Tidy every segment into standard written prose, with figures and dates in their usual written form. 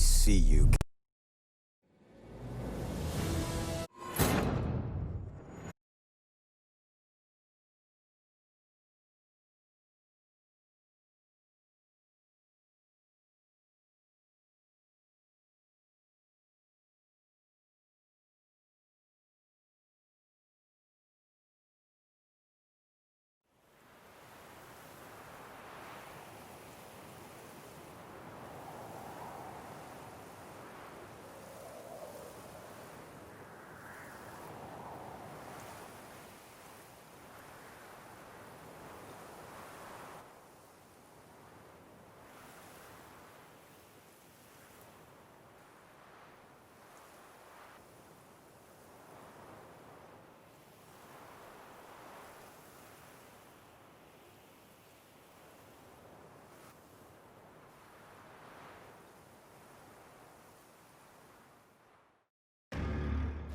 see you.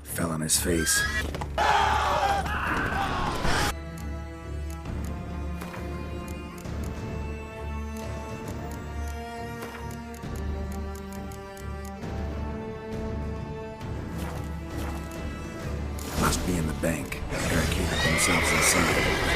Fell on his face. Must be in the bank. Barricaded themselves inside.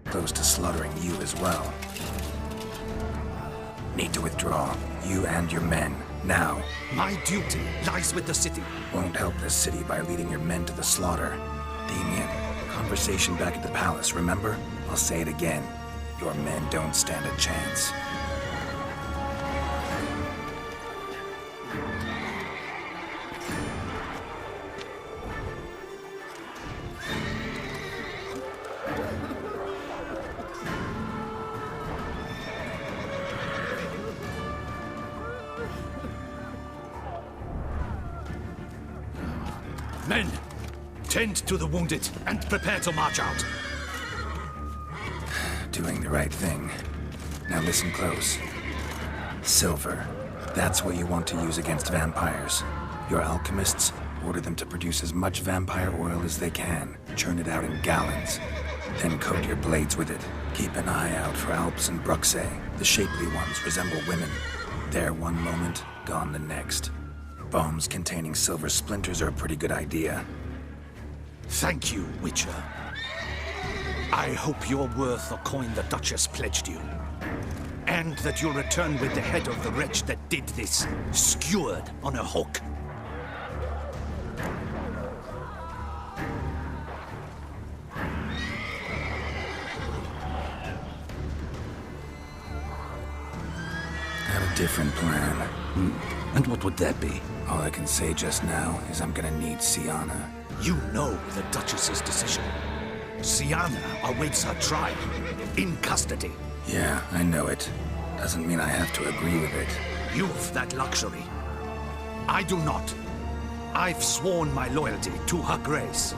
Close to slaughtering you as well. Need to withdraw. You and your men. Now. My duty lies with the city. Won't help this city by leading your men to the slaughter. Damien, conversation back at the palace, remember? I'll say it again. Your men don't stand a chance. Men, tend to the wounded and prepare to march out. Doing the right thing. Now listen close. Silver. That's what you want to use against vampires. Your alchemists, order them to produce as much vampire oil as they can. Churn it out in gallons. Then coat your blades with it. Keep an eye out for Alps and Bruxae. The shapely ones resemble women. There one moment, gone the next. Bombs containing silver splinters are a pretty good idea. Thank you, Witcher. I hope you're worth the coin the Duchess pledged you. And that you'll return with the head of the wretch that did this, skewered on a hook. Got a different plan. And what would that be? All I can say just now is I'm gonna need Syanna. You know the Duchess's decision. Syanna awaits her trial, in custody. Yeah, I know it. Doesn't mean I have to agree with it. You've that luxury. I do not. I've sworn my loyalty to her grace.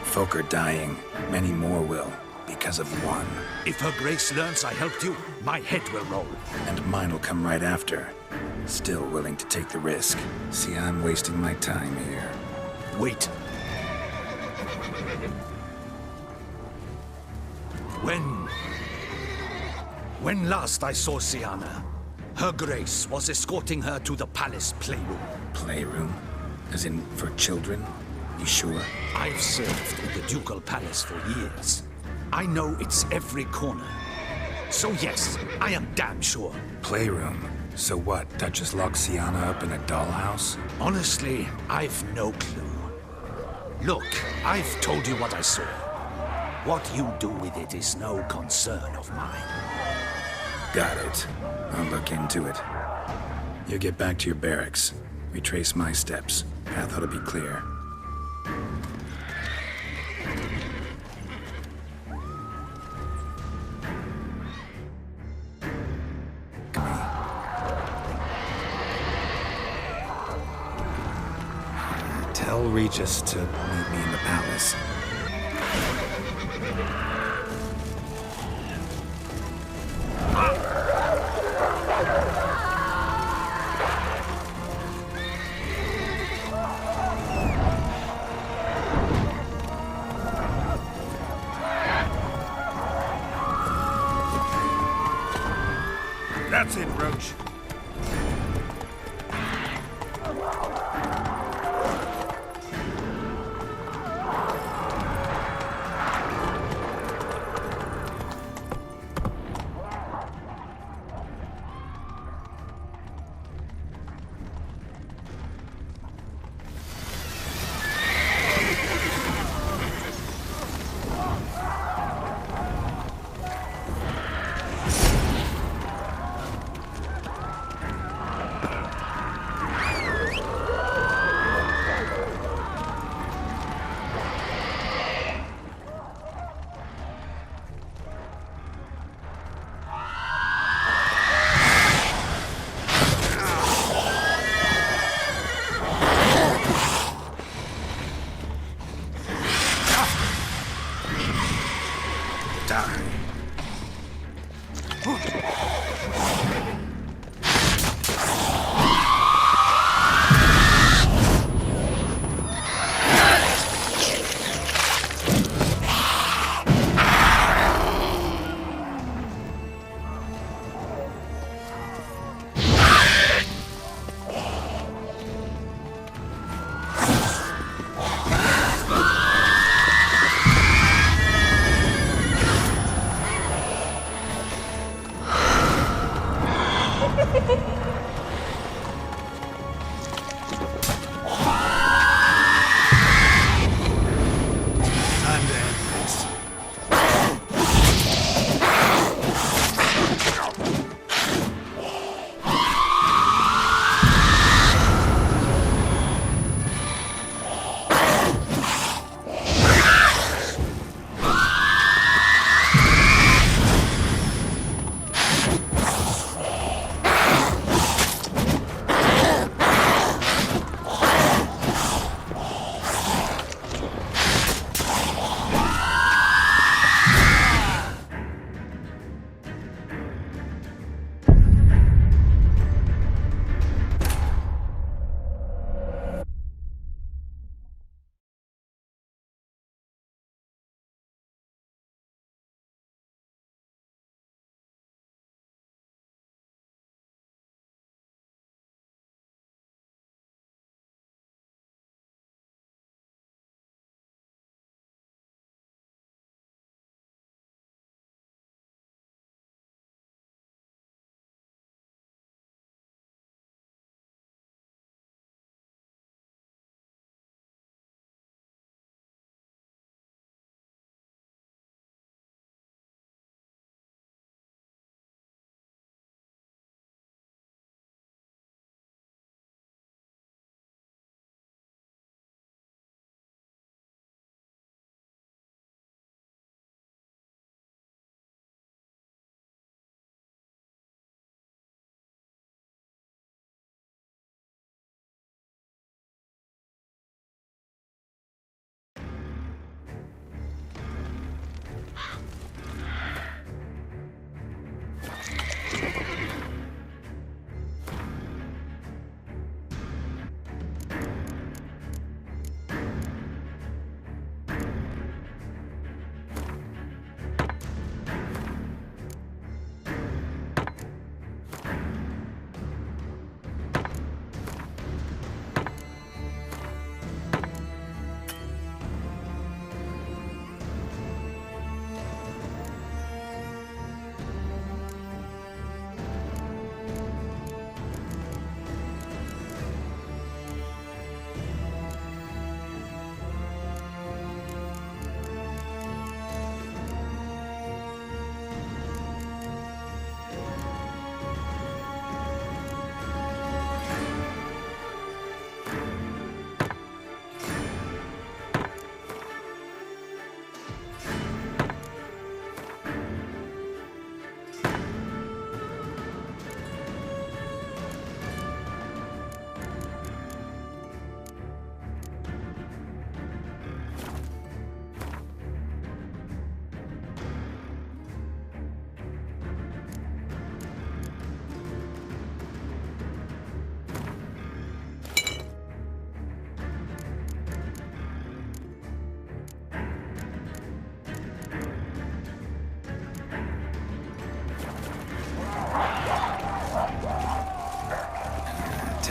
Folk are dying. Many more will, because of one. If her grace learns I helped you, my head will roll. And mine will come right after. Still willing to take the risk. See, I'm wasting my time here. Wait. When last I saw Syanna, Her Grace was escorting her to the palace playroom. Playroom? As in, for children? You sure? I've served in the ducal palace for years. I know its every corner. So yes, I am damn sure. Playroom? So what, Duchess locks Sienna up in a dollhouse? Honestly, I've no clue. Look, I've told you what I saw. What you do with it is no concern of mine. Got it. I'll look into it. You get back to your barracks. Retrace my steps. Path ought to be clear. Tell Regis to meet me in the palace. That's it, Roach.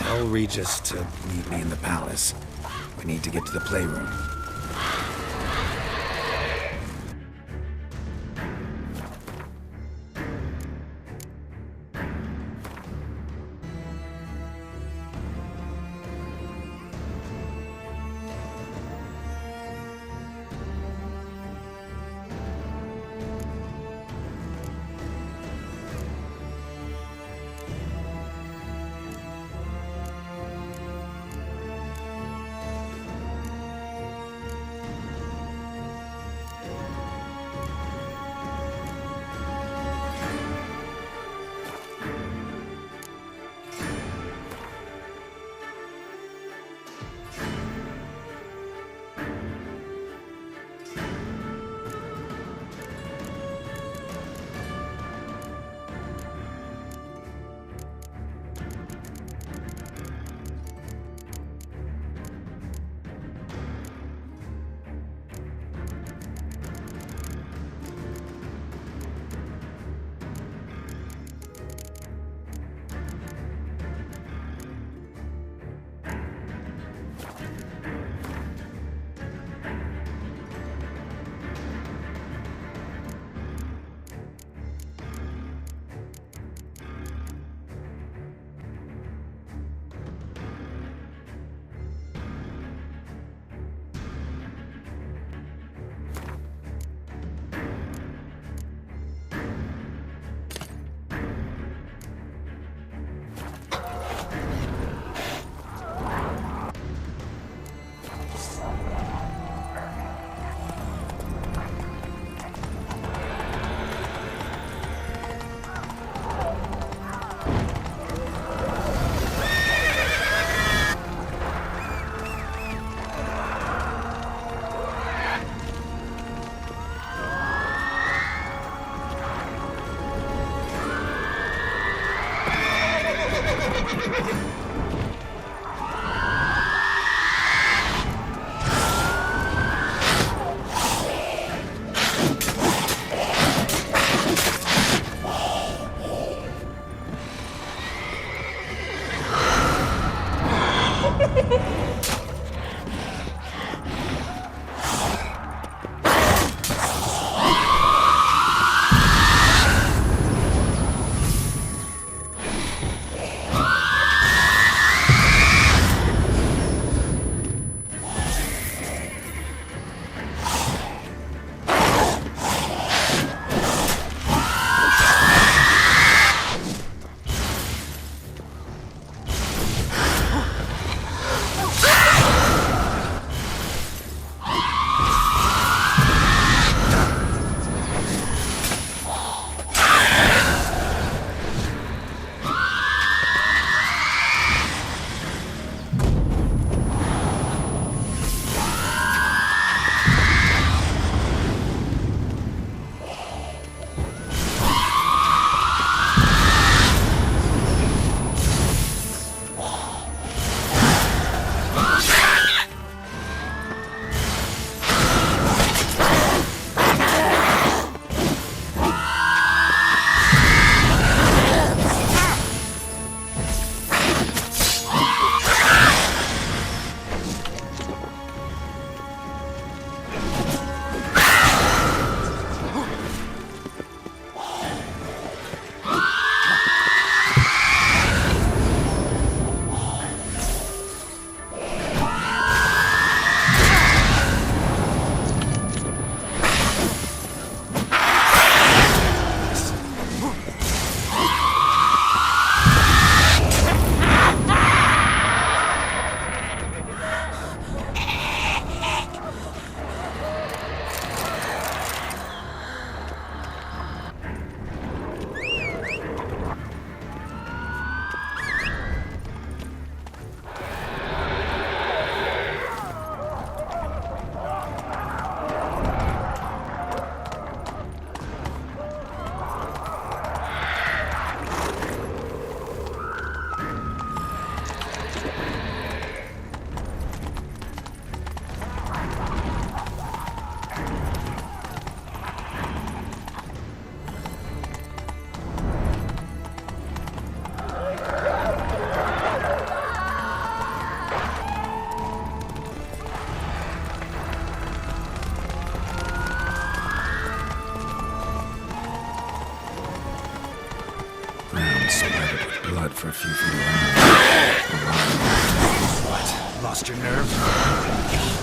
Tell Regis to meet me in the palace. We need to get to the playroom. splattered with blood for a few feet around. What? Lost your nerve?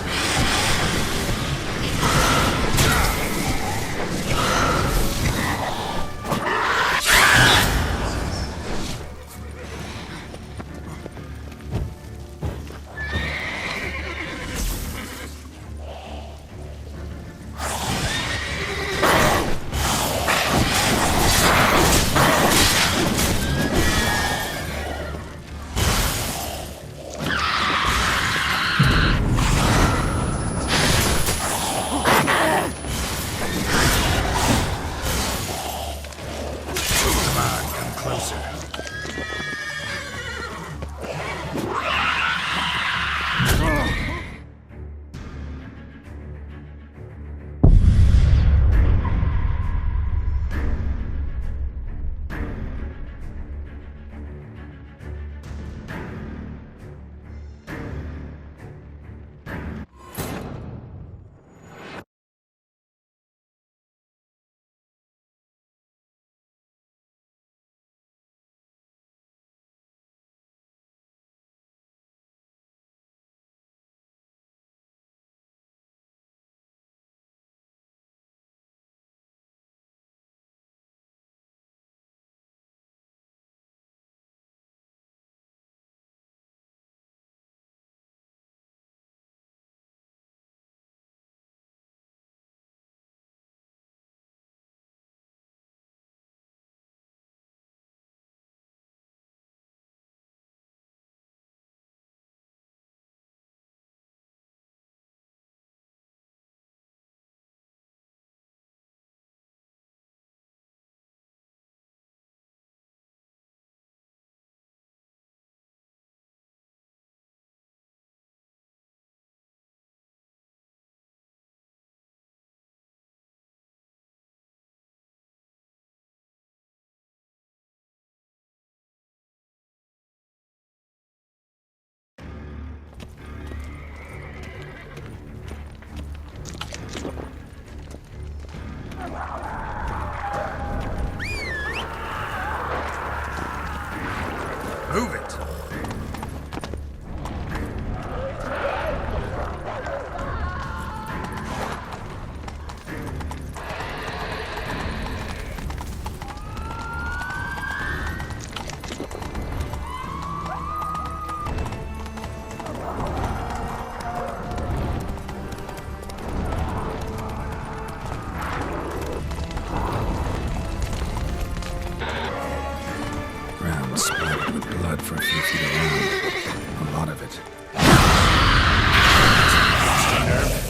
Move it! Ground splattered with blood for a few feet around. A lot of it. Lost your nerve?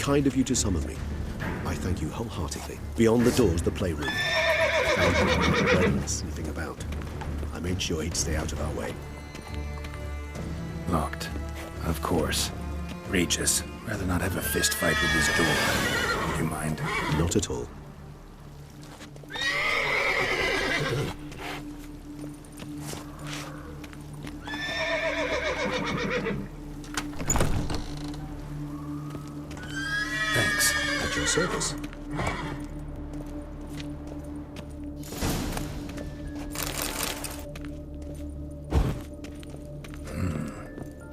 Kind of you to summon me. I thank you wholeheartedly. Beyond the doors, the playroom. Sniffing about. I made sure he'd stay out of our way. Locked. Of course. Regis, rather not have a fist fight with his door. Would you mind? Not at all. Thanks. At your service.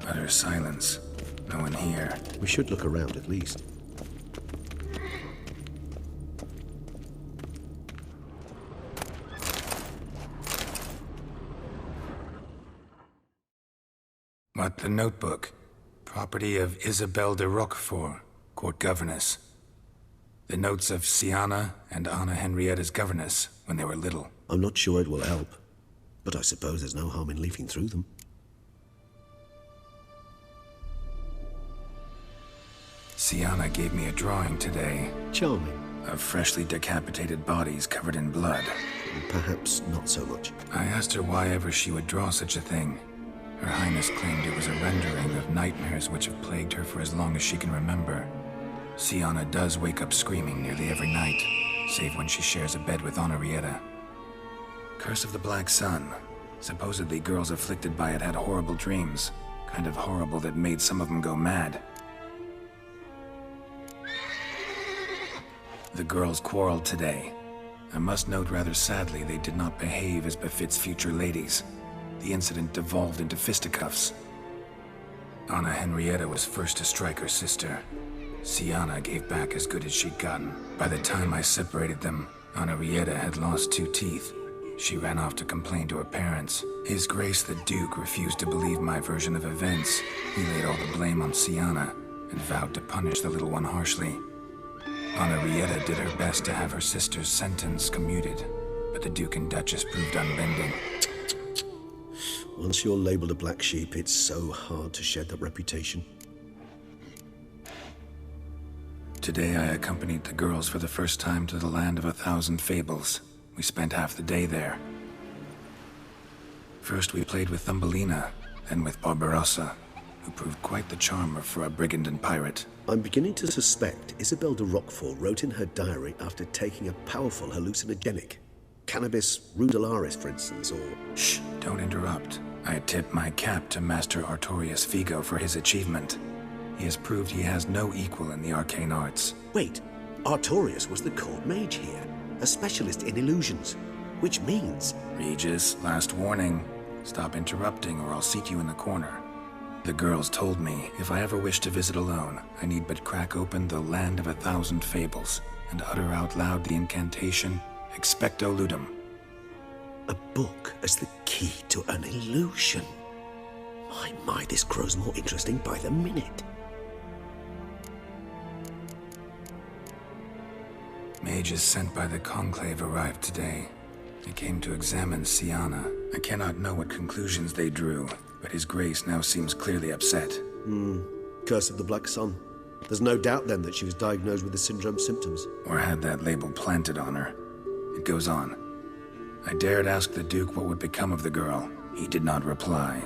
Utter silence. No one here. We should look around at least. What, the notebook? Property of Isabelle de Roquefort, court governess. The notes of Siana and Anna Henrietta's governess when they were little. I'm not sure it will help, but I suppose there's no harm in leafing through them. Siana gave me a drawing today Charming. of freshly decapitated bodies covered in blood. Perhaps not so much. I asked her why ever she would draw such a thing. Her Highness claimed it was a rendering of nightmares which have plagued her for as long as she can remember. Siana does wake up screaming nearly every night, save when she shares a bed with Henrietta. Curse of the Black Sun. Supposedly girls afflicted by it had horrible dreams. Kind of horrible that made some of them go mad. The girls quarreled today. I must note rather sadly they did not behave as befits future ladies. The incident devolved into fisticuffs. Anna Henrietta was first to strike her sister. Siana gave back as good as she'd gotten. By the time I separated them, Henrietta had lost 2 teeth. She ran off to complain to her parents. His Grace the Duke refused to believe my version of events. He laid all the blame on Siana and vowed to punish the little one harshly. Henrietta did her best to have her sister's sentence commuted, but the Duke and Duchess proved unbending. Once you're labeled a black sheep, it's so hard to shed that reputation. Today I accompanied the girls for the first time to the land of 1,000 fables. We spent half the day there. First we played with Thumbelina, then with Barbarossa, who proved quite the charmer for a brigand and pirate. I'm beginning to suspect Isabelle de Roquefort wrote in her diary after taking a powerful hallucinogenic. Cannabis rudelaris, for instance, or... Shh, don't interrupt. I tip my cap to Master Artorius Vigo for his achievement. He has proved he has no equal in the arcane arts. Wait, Artorius was the court mage here, a specialist in illusions, which means... Regis, last warning. Stop interrupting or I'll seat you in the corner. The girls told me if I ever wish to visit alone, I need but crack open the Land of 1,000 Fables and utter out loud the incantation, Expecto Ludum. A book as the key to an illusion. My, this grows more interesting by the minute. Mages sent by the Conclave arrived today. They came to examine Siana. I cannot know what conclusions they drew, but His Grace now seems clearly upset. Curse of the Black Sun. There's no doubt then that she was diagnosed with the syndrome symptoms. Or had that label planted on her. It goes on. I dared ask the Duke what would become of the girl. He did not reply.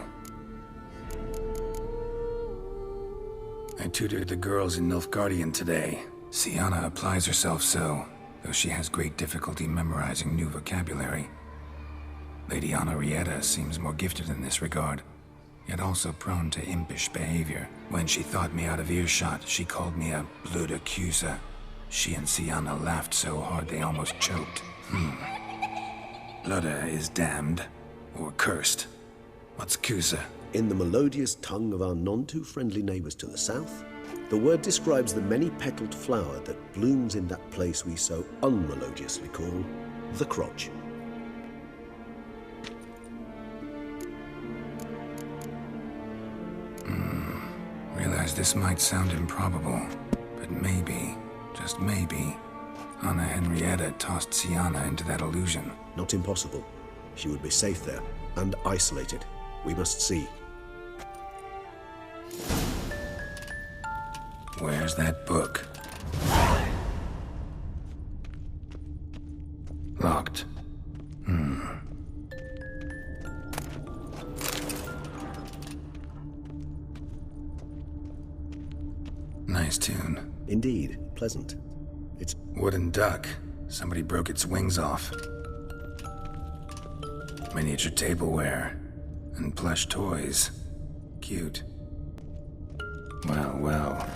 I tutored the girls in Nilfgaardian today. Siana applies herself so, though she has great difficulty memorizing new vocabulary. Lady Henrietta seems more gifted in this regard, yet also prone to impish behavior. When she thought me out of earshot, she called me a blood accuser. She and Siana laughed so hard they almost choked. Ludda is damned, or cursed. What's Cusa? In the melodious tongue of our none-too-friendly neighbors to the south, the word describes the many-petaled flower that blooms in that place we so unmelodiously call the crotch. Realize this might sound improbable, but maybe, just maybe, Anna Henrietta tossed Siana into that illusion. Not impossible. She would be safe there, and isolated. We must see. Where's that book? Locked. Nice tune. Indeed, pleasant. It's Wooden duck. Somebody broke its wings off. Miniature tableware. And plush toys. Cute. Well, well.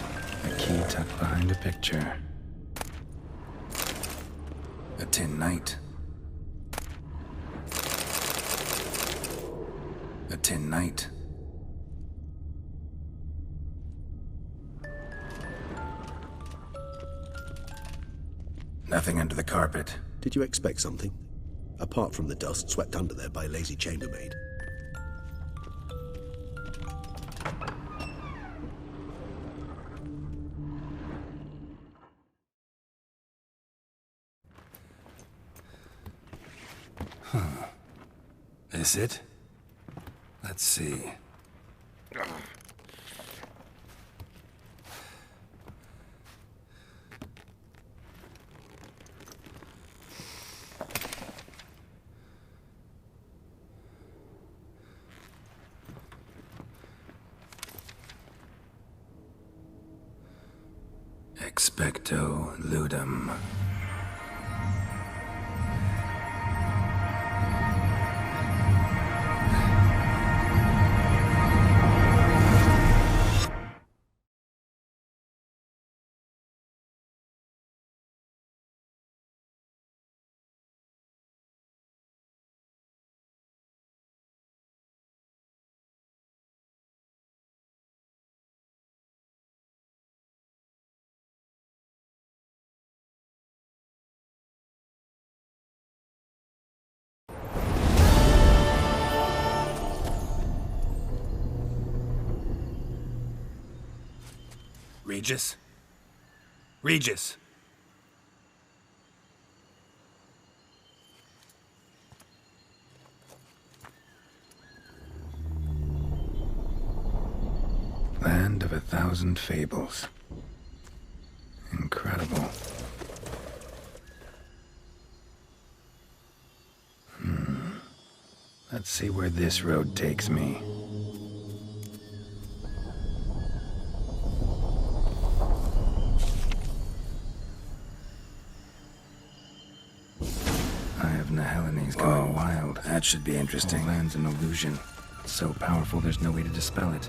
A key tucked behind a picture. A tin knight. A tin knight. Nothing under the carpet. Did you expect something? Apart from the dust swept under there by a lazy chambermaid. This it? Let's see. Expecto ludum. Regis? Regis! Land of 1,000 fables. Incredible. Let's see where this road takes me. Nahelani's going wild. That should be interesting. Land's an illusion. It's so powerful there's no way to dispel it.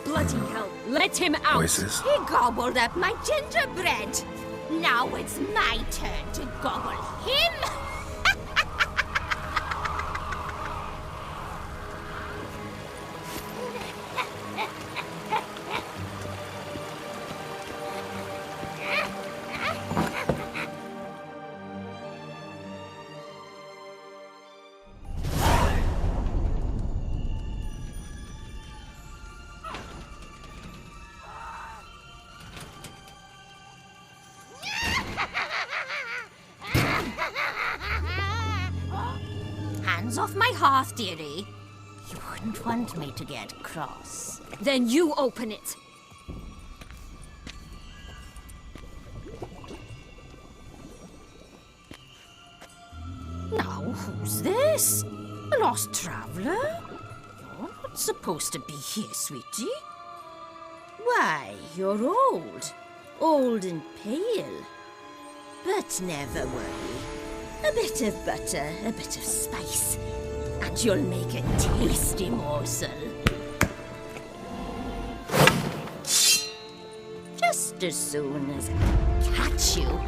Bloody hell, let him out! Voices. He gobbled up my gingerbread. Now it's my turn to gobble him. Hands off my hearth, dearie. You wouldn't want me to get cross. Then you open it. Now, who's this? A lost traveler? You're not supposed to be here, sweetie. Why, you're old. Old and pale. But never worry. A bit of butter, a bit of spice, and you'll make a tasty morsel. Just as soon as I catch you.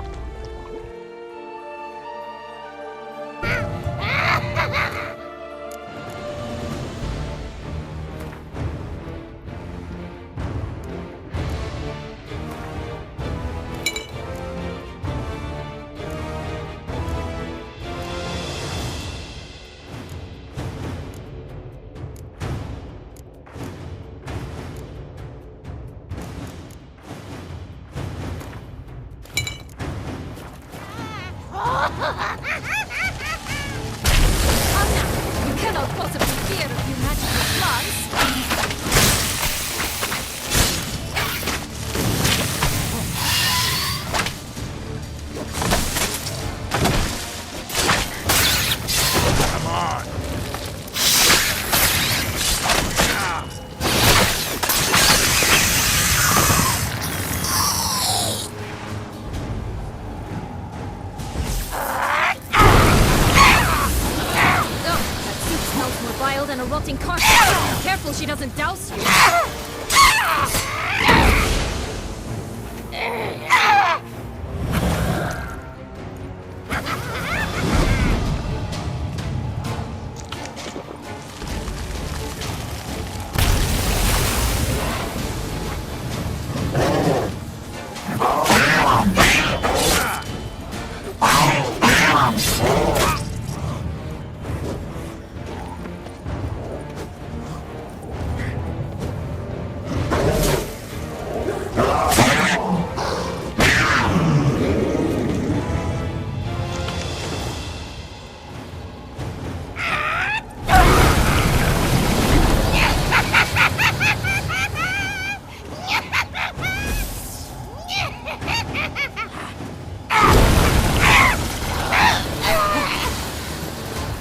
You cannot possibly fear a few magical flies. Come on. That soup smells more vile than a rotting carcass. Careful she doesn't douse you.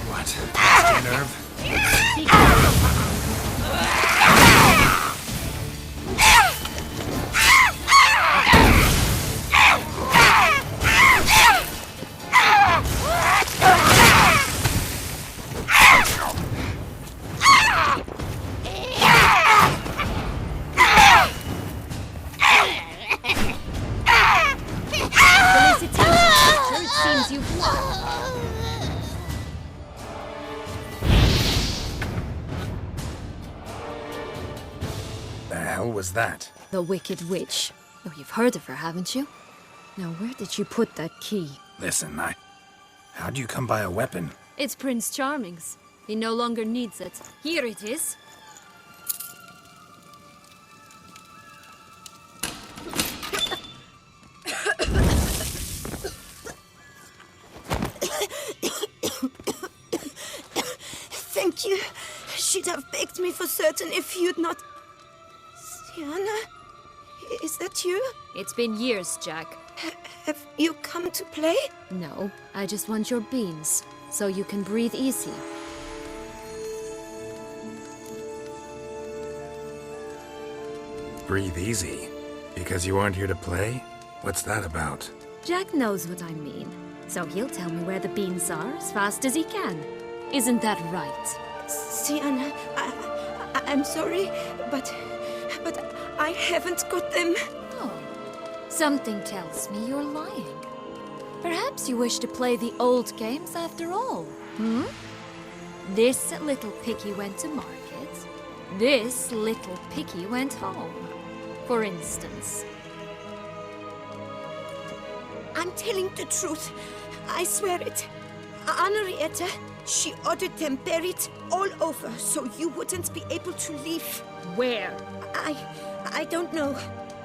What? Lost your nerve? Be careful. Felicitations, teacher. It seems you've won. The hell was that? The Wicked Witch. Oh, you've heard of her, haven't you? Now, where did you put that key? Listen, how'd you come by a weapon? It's Prince Charming's. He no longer needs it. Here it is. Thank you. She'd have begged me for certain if you'd not... Sienna? Is that you? It's been years, Jack. Have you come to play? No, I just want your beans, so you can breathe easy. Breathe easy. Because you aren't here to play? What's that about? Jack knows what I mean, so he'll tell me where the beans are as fast as he can. Isn't that right? Sienna, I'm sorry, but I haven't got them. Oh, something tells me you're lying. Perhaps you wish to play the old games after all, hmm? This little piggy went to market. This little piggy went home, for instance. I'm telling the truth. I swear it. Henrietta, she ordered them buried all over so you wouldn't be able to leave. Where? I don't know.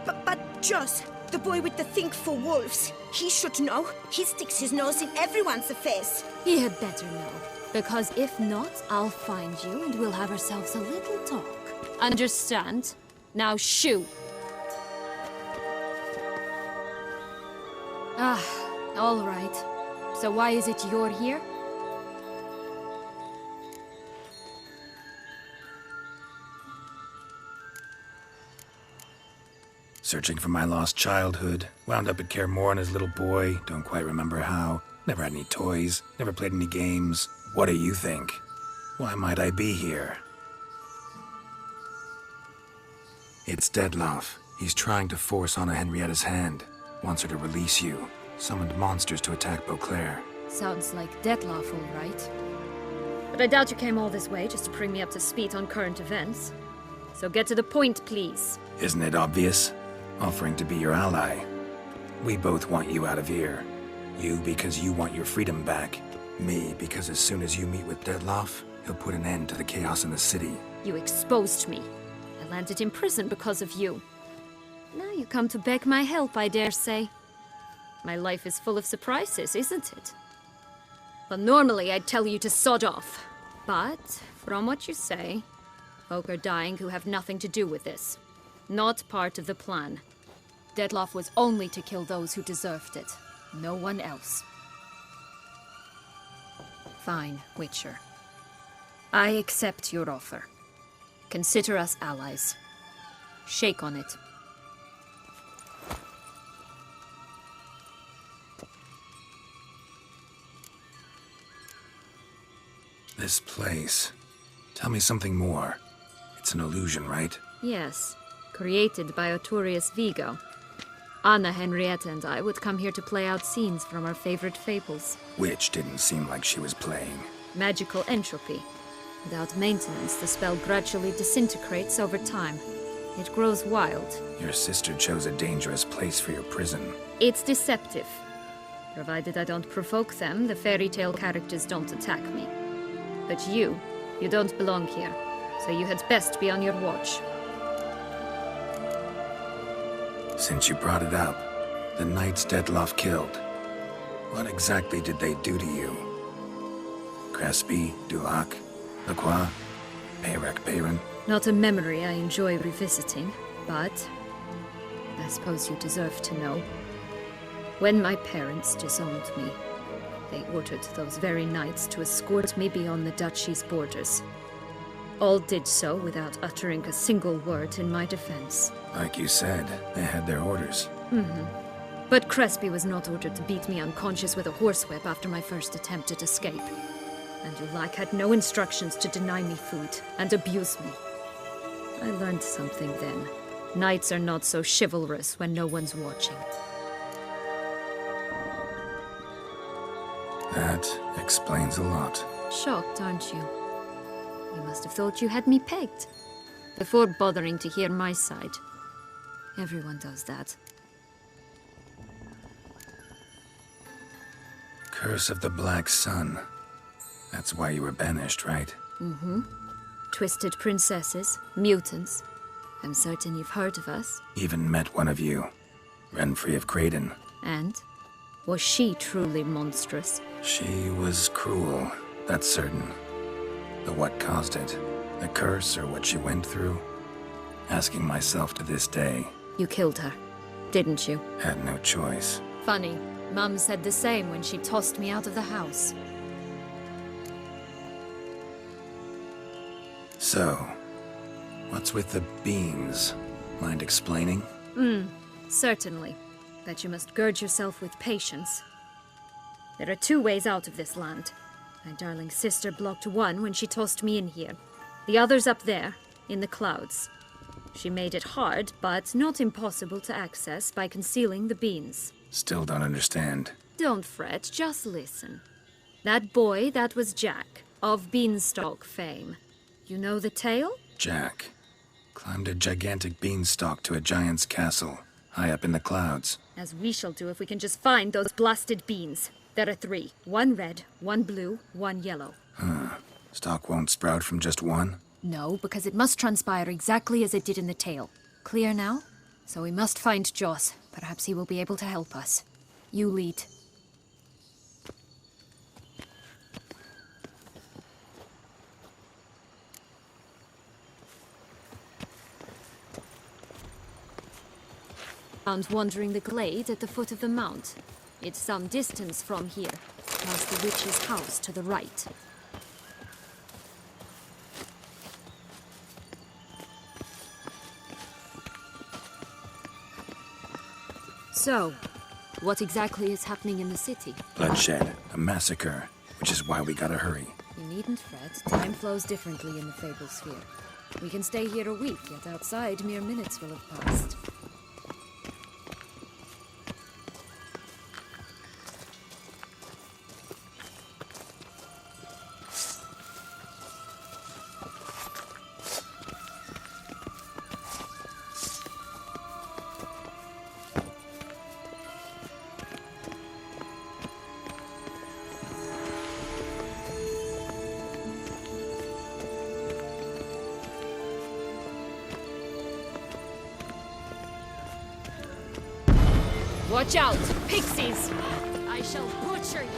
But Joss, the boy with the thing for wolves, he should know. He sticks his nose in everyone's affairs. He had better know, because if not, I'll find you and we'll have ourselves a little talk. Understand? Now shoo! Ah, all right. So why is it you're here? Searching for my lost childhood. Wound up at Kaer Morhen as a little boy. Don't quite remember how. Never had any toys. Never played any games. What do you think? Why might I be here? It's Dettlaff. He's trying to force Anna Henrietta's hand. Wants her to release you. Summoned monsters to attack Beauclair. Sounds like Dettlaff, all right. But I doubt you came all this way just to bring me up to speed on current events. So get to the point, please. Isn't it obvious? Offering to be your ally. We both want you out of here. You because you want your freedom back. Me because as soon as you meet with Dettlaff, he'll put an end to the chaos in the city. You exposed me. I landed in prison because of you. Now you come to beg my help, I dare say. My life is full of surprises, isn't it? Well, normally I'd tell you to sod off. But, from what you say, folk are dying who have nothing to do with this. Not part of the plan. Dettlaff was only to kill those who deserved it. No one else. Fine, Witcher. I accept your offer. Consider us allies. Shake on it. This place. Tell me something more. It's an illusion, right? Yes, created by Arturius Vigo. Anna Henrietta and I would come here to play out scenes from our favorite fables. Which didn't seem like she was playing. Magical entropy. Without maintenance, the spell gradually disintegrates over time. It grows wild. Your sister chose a dangerous place for your prison. It's deceptive. Provided I don't provoke them, the fairy tale characters don't attack me. But you don't belong here, so you had best be on your watch. Since you brought it up, the knights Dettlaff killed. What exactly did they do to you? Crespi, Dulac, Lacroix, Peyrac Peyran? Not a memory I enjoy revisiting, but I suppose you deserve to know. When my parents disowned me, they ordered those very knights to escort me beyond the duchy's borders. All did so without uttering a single word in my defense. Like you said, they had their orders. But Crespi was not ordered to beat me unconscious with a horsewhip after my first attempt at escape. And Dulac had no instructions to deny me food and abuse me. I learned something then. Knights are not so chivalrous when no one's watching. That explains a lot. Shocked, aren't you? You must have thought you had me pegged. Before bothering to hear my side. Everyone does that. Curse of the Black Sun. That's why you were banished, right? Twisted princesses, mutants. I'm certain you've heard of us. Even met one of you. Renfri of Craden. And? Was she truly monstrous? She was cruel, that's certain. But what caused it? The curse or what she went through? Asking myself to this day. You killed her, didn't you? Had no choice. Funny. Mum said the same when she tossed me out of the house. So, what's with the beans? Mind explaining? Certainly. But you must gird yourself with patience. There are two ways out of this land. My darling sister blocked one when she tossed me in here. The other's up there, in the clouds. She made it hard, but not impossible to access by concealing the beans. Still don't understand. Don't fret, just listen. That boy, that was Jack, of Beanstalk fame. You know the tale? Jack climbed a gigantic beanstalk to a giant's castle, high up in the clouds. As we shall do if we can just find those blasted beans. There are 3. 1 red, 1 blue, 1 yellow. Stalk won't sprout from just one? No, because it must transpire exactly as it did in the tale. Clear now? So we must find Joss. Perhaps he will be able to help us. You lead. Found wandering the glade at the foot of the mount. It's some distance from here, past the witch's house to the right. So, what exactly is happening in the city? Bloodshed, a massacre, which is why we gotta hurry. You needn't fret. Time flows differently in the Fable Sphere. We can stay here a week, yet outside mere minutes will have passed. Watch out! Pixies! I shall butcher you!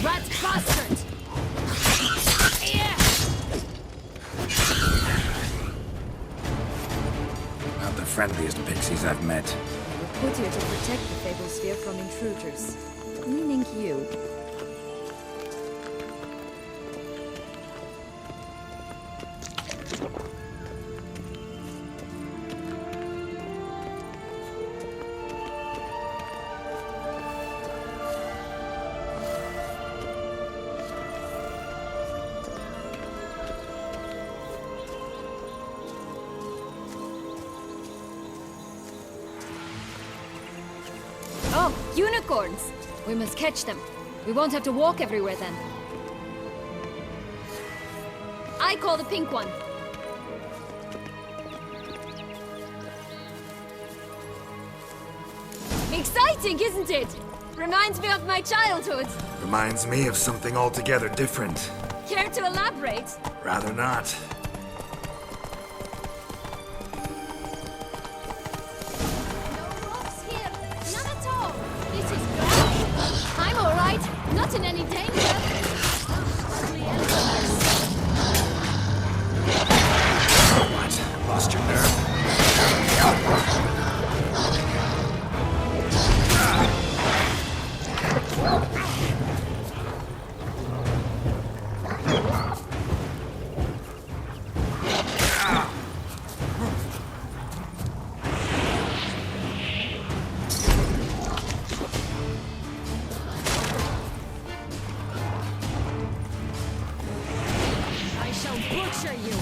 Rat bastard! Yeah. Not the friendliest pixies I've met. We're put here to protect the Fable Sphere from intruders. Meaning you. Oh, unicorns! We must catch them. We won't have to walk everywhere then. I call the pink one. Exciting, isn't it? Reminds me of my childhood. Reminds me of something altogether different. Care to elaborate? Rather not. No rocks here. None at all. This is good. I'm all right. Not in any danger. Ugly elephants. What? Lost your nerve? I shall butcher you.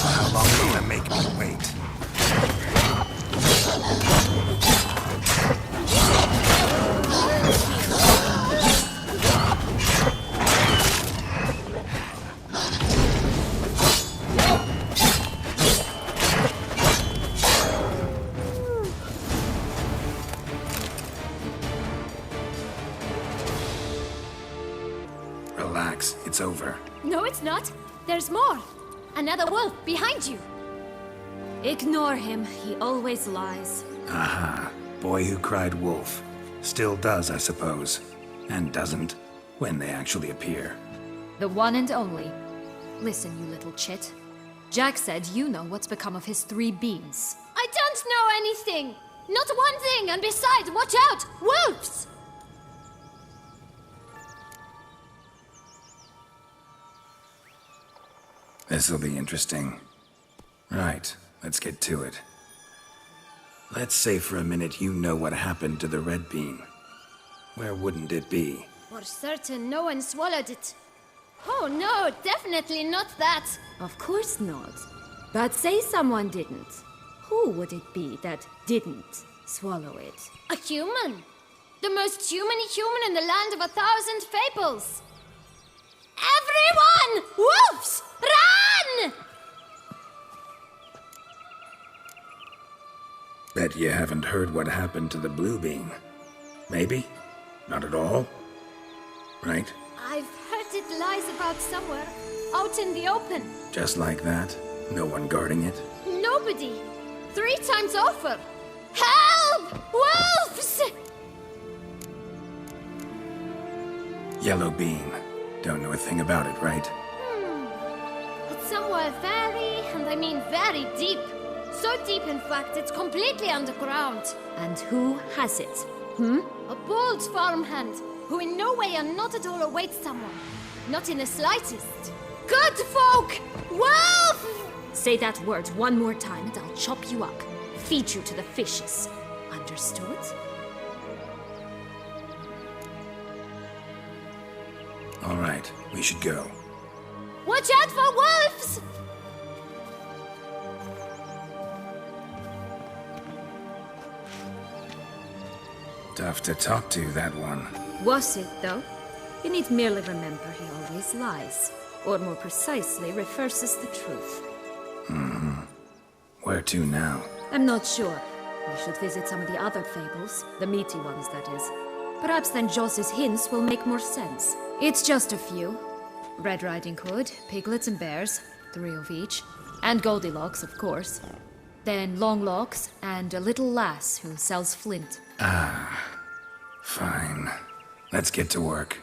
How long are you gonna make me wait? Relax, it's over. No, it's not. There's more. Another wolf behind you. Ignore him. He always lies. Aha. Boy who cried wolf. Still does, I suppose. And doesn't, when they actually appear. The one and only. Listen, you little chit. Jack said you know what's become of his 3 beans. I don't know anything! Not one thing, and besides, watch out! Wolves! This'll be interesting. Right, let's get to it. Let's say for a minute you know what happened to the red bean. Where wouldn't it be? For certain, no one swallowed it. Oh no, definitely not that. Of course not. But say someone didn't. Who would it be that didn't swallow it? A human. The most human-y human in the land of 1,000 fables. Everyone! Wolves! Run! Bet you haven't heard what happened to the blue bean. Maybe? Not at all? right? I've heard it lies about somewhere, out in the open. Just like that? No one guarding it? Nobody. 3 times over. Help! Wolves! Yellow Beam. Don't know a thing about it, right? It's somewhere very, and I mean very deep. So deep, in fact, it's completely underground. And who has it? A bold farmhand, who in no way and not at all awaits someone. Not in the slightest. Good folk! Wolf! Say that word one more time and I'll chop you up. Feed you to the fishes. Understood? All right, we should go. Watch out for wolves! Tough to talk to, that one. Was it, though? You need merely remember he always lies. Or more precisely, reverses the truth. Where to now? I'm not sure. We should visit some of the other fables. The meaty ones, that is. Perhaps then Joss's hints will make more sense. It's just a few. Red Riding Hood, piglets and bears, 3 of each. And Goldilocks, of course. Then Longlocks, and a little lass who sells flint. Fine. Let's get to work.